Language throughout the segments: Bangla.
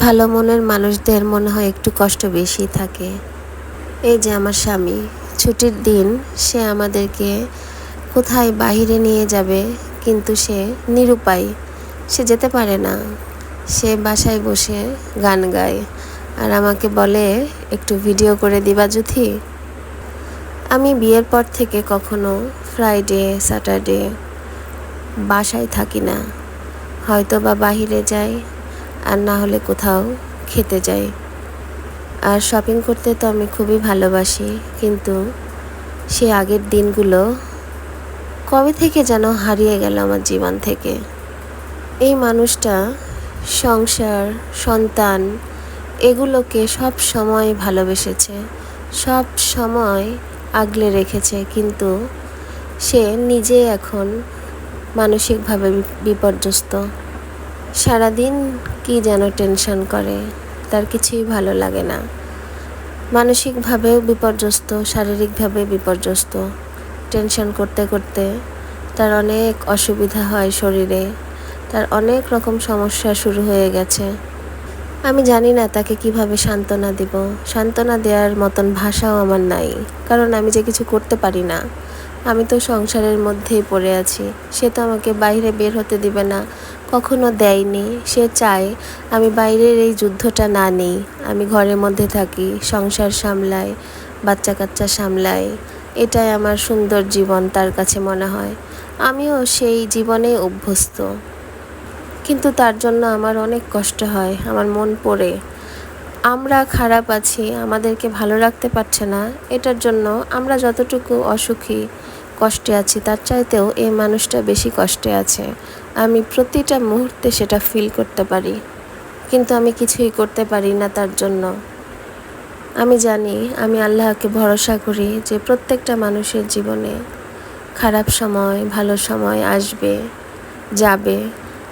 ভালো মনের মানুষদের মনে হয় একটু কষ্ট বেশি থাকে। এই যে আমার স্বামী, ছুটির দিন সে আমাদেরকে কোথায় বাহিরে নিয়ে যাবে, কিন্তু সে নিরুপায়, সে যেতে পারে না। সে বাসায় বসে গান গায় আর আমাকে বলে, একটু ভিডিও করে দিবা যুথি। আমি বিয়ের পর থেকে কখনো ফ্রাইডে স্যাটারডে বাসায় থাকি না, হয়তো বা বাহিরে যাই, আর না হলে কোথাও খেতে যাই। আর শপিং করতে তো আমি খুবই ভালোবাসি, কিন্তু সে আগের দিনগুলো কবে থেকে যেন হারিয়ে গেল আমার জীবন থেকে। এই মানুষটা সংসার, সন্তান এগুলোকে সব সময় ভালোবেসেছে, সব সময় আগলে রেখেছে, কিন্তু সে নিজে এখন মানসিকভাবে বিপর্যস্ত। সারাদিন কি যেন টেনশন করে, তার কিছুই ভালো লাগে না। মানসিকভাবেও বিপর্যস্ত, শারীরিকভাবে বিপর্যস্ত। টেনশন করতে করতে তার অনেক অসুবিধা হয় শরীরে, তার অনেক রকম সমস্যা শুরু হয়ে গেছে। আমি জানি না তাকে কিভাবে সান্ত্বনা দিব। সান্ত্বনা দেওয়ার মতন ভাষাও আমার নাই, কারণ আমি যে কিছু করতে পারি না। আমি তো সংসারের মধ্যেই পড়ে আছি। সে তো আমাকে বাইরে বের হতে দিবে না, কখনো দেয়নি। সে চায় আমি বাইরের এই যুদ্ধটা না নিই, আমি ঘরের মধ্যে থাকি, সংসার সামলাই, বাচ্চা কাচ্চা সামলাই। এটাই আমার সুন্দর জীবন তার কাছে মনে হয়। আমিও সেই জীবনে অভ্যস্ত, কিন্তু তার জন্য আমার অনেক কষ্ট হয়, আমার মন পড়ে। আমরা খারাপ আছি, আমাদেরকে ভালো রাখতে পারছে না, এটার জন্য আমরা যতটুকু অসুখী, কষ্টে আছি, তার চাইতেও এই মানুষটা বেশি কষ্টে আছে। আমি প্রতিটা মুহূর্তে সেটা ফিল করতে পারি, কিন্তু আমি কিছুই করতে পারি না তার জন্য। আমি জানি, আমি আল্লাহকে ভরসা করি যে প্রত্যেকটা মানুষের জীবনে খারাপ সময়, ভালো সময় আসবে, যাবে।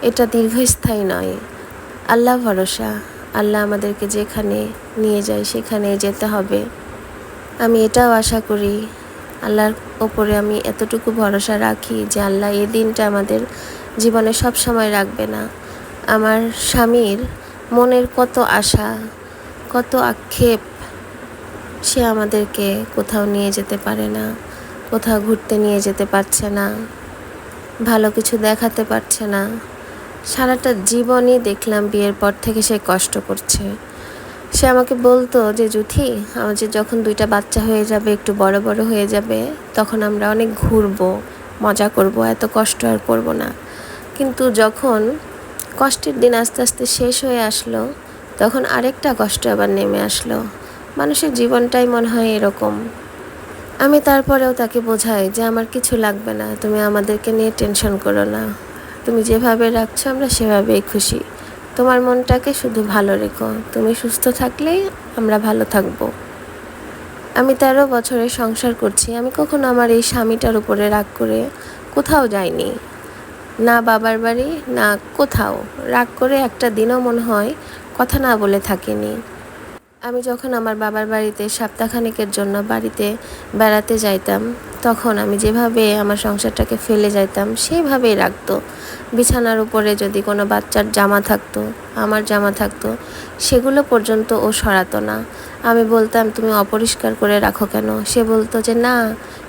এটা দীর্ঘস্থায়ী নয়। আল্লাহ ভরসা, আল্লাহ আমাদেরকে যেখানে নিয়ে যায় সেখানে যেতে হবে। আমি এটাও আশা করি, আল্লাহর ওপরে আমি এতটুকু ভরসা রাখি যে আল্লাহ এই দিনটা আমাদের জীবনে সব সময় রাখবে না। আমার স্বামীর মনের কত আশা, কত আক্ষেপ, সে আমাদেরকে কোথাও নিয়ে যেতে পারে না, কোথাও ঘুরতে নিয়ে যেতে পারছে না, ভালো কিছু দেখাতে পারছে না। সারাটা জীবনই দেখলাম বিয়ের পর থেকে সে কষ্ট করছে। সে আমাকে বলতো যে যুথি, আমাদের যখন 2টা বাচ্চা হয়ে যাবে, একটু বড় বড় হয়ে যাবে, তখন আমরা অনেক ঘুরবো, মজা করব, এত কষ্ট আর করব না। কিন্তু যখন কষ্টের দিন আস্তে আস্তে শেষ হয়ে আসলো, তখন আরেকটা কষ্ট আবার নেমে আসলো। মানুষের জীবনটাই মনে হয় এরকম। আমি তারপরেও তাকে বোঝাই যে আমার কিছু লাগবে না, তুমি আমাদেরকে নিয়ে টেনশন করো না, তুমি যেভাবে রাখছো আমরা সেভাবেই খুশি। তোমার মনটাকে শুধু ভালো রেখো, তুমি সুস্থ থাকলেই আমরা ভালো থাকবো। আমি 13 বছরের সংসার করছি, আমি কখনো আমার এই স্বামীটার উপরে রাগ করে কোথাও যাইনি, না বাবার বাড়ি না কোথাও। রাগ করে একটা দিনও মনে হয় কথা না বলে থাকিনি। আমি যখন আমার বাবার বাড়িতে সপ্তাহখানেকের জন্য বাড়িতে বেড়াতে যাইতাম, তখন আমি যেভাবে আমার সংসারটাকে ফেলে যাইতাম সেইভাবেই রাখতো। বিছানার উপরে যদি কোনো বাচ্চার জামা থাকতো, আমার জামা থাকতো, সেগুলো পর্যন্ত ও সরাতো না। আমি বলতাম তুমি অপরিষ্কার করে রাখো কেন? সে বলতো যে না,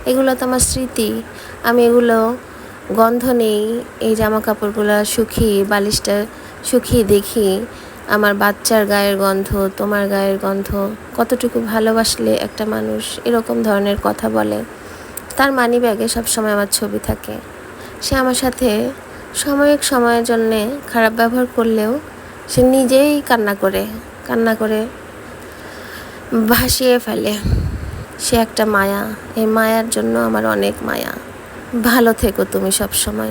এগুলো তো আমার স্মৃতি, আমি এগুলো গন্ধ নেই, এই জামা কাপড়গুলো শুকিয়ে, বালিশটা শুকিয়ে দেখি আমার বাচ্চার গায়ের গন্ধ, তোমার গায়ের গন্ধ, কতটুকু ভালোবাসলে একটা মানুষ এরকম ধরনের কথা বলে। তার মানিব্যাগে সবসময় আমার ছবি থাকে। সে আমার সাথে সময়ের জন্যে খারাপ ব্যবহার করলেও সে নিজেই কান্না করে ভাসিয়ে ফেলে। সে একটা মায়া, এই মায়ার জন্য আমার অনেক মায়া। ভালো থেকো তুমি সব সময়।